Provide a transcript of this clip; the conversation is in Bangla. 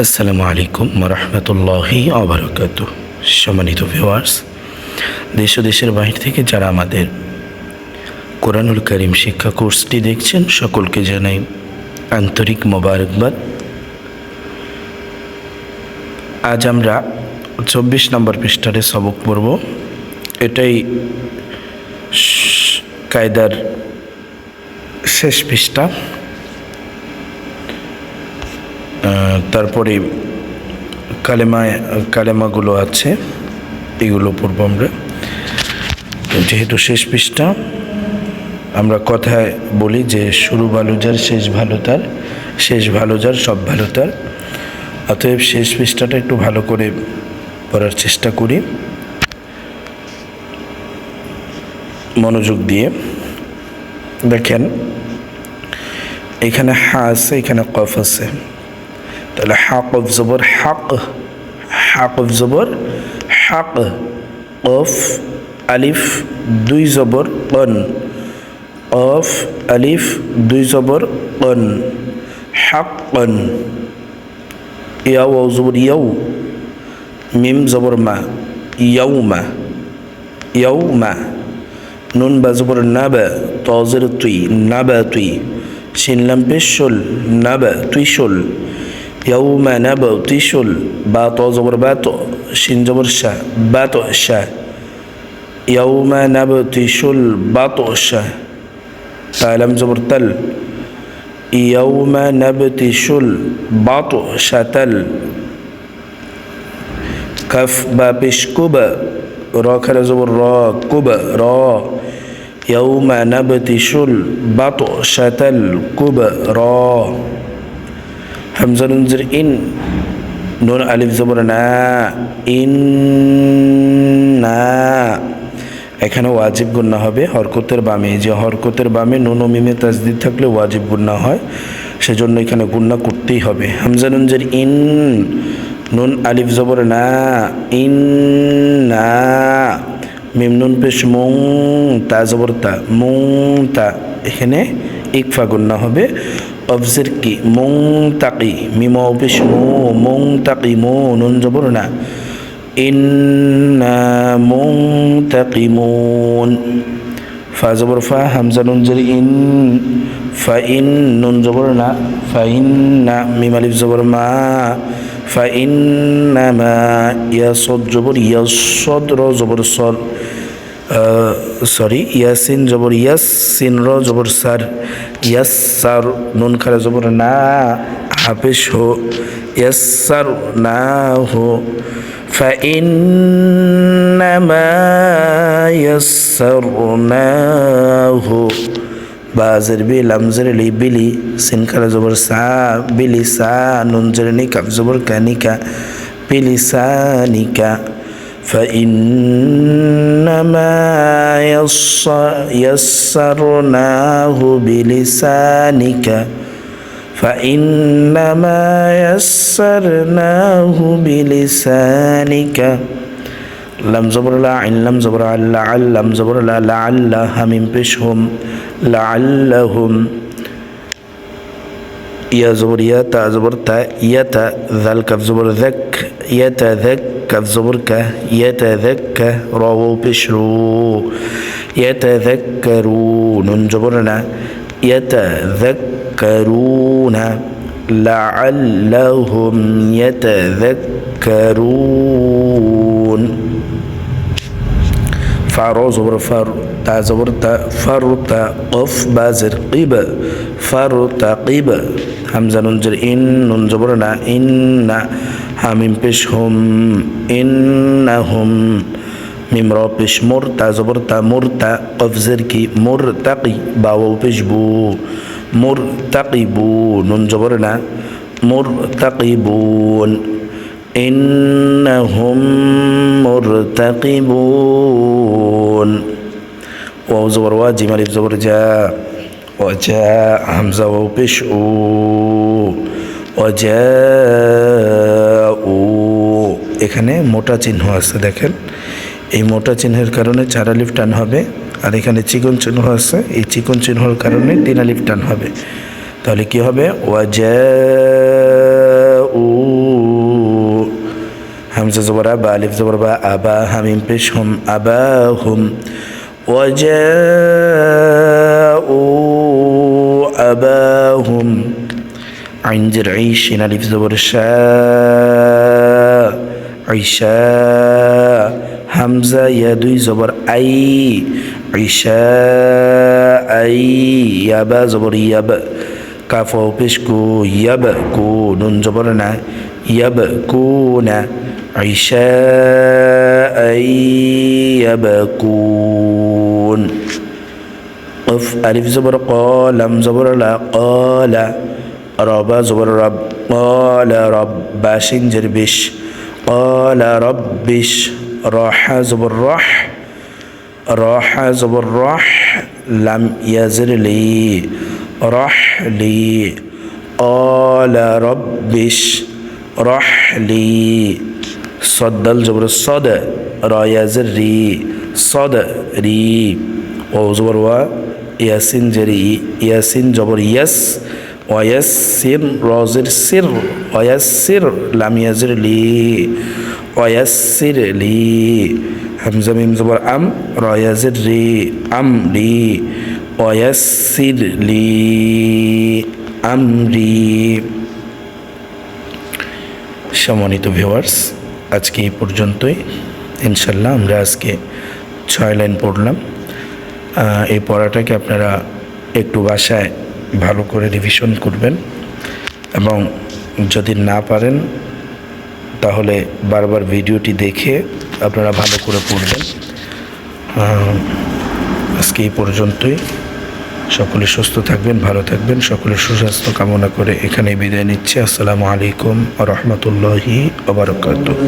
আসসালামু আলাইকুম রহমতুল্লাহি ওয়া সম্মানিত ভিউয়ার্স, দেশ ও দেশের বাহির থেকে যারা আমাদের কোরআনুল কারীম শিক্ষা কোর্সটি দেখছেন, সকলকে জানাই আন্তরিক মোবারকবাদ। আজ আমরা 24 নম্বর পৃষ্ঠারে সবক পড়ব। এটাই কায়দার শেষ পৃষ্ঠা। তারপরে কালেমাগুলো আছে, এগুলো পড়ব আমরা। যেহেতু শেষ পৃষ্ঠা, আমরা কথায় বলি যে শুরু ভালো যার, শেষ ভালো তার, শেষ ভালো যার, সব ভালো তার। অতএব শেষ পৃষ্ঠাটা একটু ভালো করে পড়ার চেষ্টা করি, মনোযোগ দিয়ে। দেখেন, এখানে হা আছে, এখানে কফ আছে। তাহলে হা কফ জবর হাক, হা কফ জবর হাক, কফ আলিফ দুই জবর কন, কফ আলিফ দুই জবর কন, হাক কন। ইয়াও জবর ইয়াও, মিম জবর মা, ইয়াউমা, ইয়াউমা। নুন বা জবর নাবা, তজের তুই, নাবা তুই। শিনলাম পেশল, নাবা তুই শোল, ইয়াউমা নাবা তুই শোল। বা ত জবর বাত, শিন জবর শাহ, বাত শাহ, ইয়াউমা নাবা তুই শোল, বাত শাহ। তালাম জবর তাল, ইয়াউমা নাবতি শুল, বাত শাতাল। কাফ বা পেশ কুবা, র খারা জবর র, কুবা র, ইয়াউমা নাবতি শুল, বাত শাতাল কুবা র। হামজা নুন জের ইন, নুন আলিফ জবর না, ইন না। এখানে ওয়াজিব গুন্না হবে হরকতের বামে। যে হরকতের বামে নুন ও মিমে তাজদিদ থাকলে ওয়াজিব গুন্না হয়, সেজন্য এখানে গুন্না করতেই হবে। হামজা নুন জের ইন, নুন আলিফ জবর না, ইন না। মিম নুন পেশ মুং, তা জবর তা, মুং তা। এখানে ইকফা গুন্না হবে। অফজের কি মুং তাকি, মিম পেশ মু, মুং তাকি মু, নুন জবর না, ইন্না মুনতাকিমুন। ফা জবর ফা, হামজা নুন জের ইন, ফা ইন, নুন জবর না, ফা ইন্না। মিম আলিফ জবর মা, ফা ইন্নামা। ইয়াসদ জবর ইয়াসদ, র জবর সর, ইয়াসিন জবর ইয়াস, সিন র জবর সার, ইয়াসার। নুন খারা জবর না, হাফেশ হো, ইয়াসার না হো। فإنما يسرناه بازر بي لمزر لي بلي سين كلا زبر سا بلي سا نون زرني كف زبر كانيكا بلسانك فإنما يسرناه بلسانك فإنما يسرناه بلسانك لم زبر لا، عين لم زبر لا، علم زبر لا، لعل هميم بشهم لعلهم. يا زبر يا، تا زبر تا، يتا ذل كف زبر ذك، يتذك كف زبر ك، يتذك راو بشرو، يتذكرون نون زبرنا، يتذكرون لعلهم يتذكرون. فارو زبر فر، تا زبر تا، فرتا قف بازر قب، فرتقب. همزة ننجر إن، نون زبرنا إن، هميم بش هم، إنهم. মিম র পেশ মোর, তা জবর তা, মোর তা কফ জের কি, মোর তাকি, বাও পেশ বু, মোর তাকিবু। নুন জবর না, মোর তাকিবুন। ইন্নাহুম মুরতাকিবুন। ওয়াও জবর ওয়া, জিম আলিফ জবর জা, ওয়াজা। হামজা ওয়াও পেশ উ, ওয়াজাউ। এখানে মোটা চিহ্ন আছে, দেখেন। এই মোটা চিহ্নের কারণে 4 আলিফ টান হবে, আর এখানে চিকন চিহ্ন আছে, এই চিকন চিহ্নের কারণে 3 আলিফ টান হবে। তাহলে কি হবে? ওয়াজাউ হামজা জবর বা আলিফ জবর বা আবা হামিম পেশ হুম আবাহুম وجاءوا أباهم عين زر عيش ألف زبر شاء عشاء همزة يدوي زبر أي عشاء أي يابا زبر يب كافو بشكو يبكو نون زبرنا يبكون عشاء يبكون قف ألف زبر قال لم زبر لا قال ربا زبر رب قال رب باشين جربش قال ربش راح زبر راح راح زبر راح لم يزر لي راح لي قال ربش راح لي صد الجبر الصد را يزر ري صد ري وزبر و ياسين جري ياسين جبر يس ويسر رازر سر ويسر لم يزر لي ويسر لي همزة ميم زبر أم را يزر ري أم لي ويسر لي أمري সম্মানিত ভিউয়ার্স আজকে এই পর্যন্তই ইনশাল্লাহ আমরা আজকে 6 লাইন পড়লাম এই পড়াটাকে আপনারা একটু বাসায় ভালো করে রিভিশন করবেন এবং যদি না পারেন তাহলে বারবার ভিডিওটি দেখে আপনারা ভালো করে পড়বেন আজকে এই পর্যন্তই সকলে সুস্থ থাকবেন ভালো থাকবেন সকলের সুস্বাস্থ্য কামনা করে এখানে বিদায় নিচ্ছি আসসালামু আলাইকুম ওয়া রাহমাতুল্লাহি ওয়া বারাকাতুহু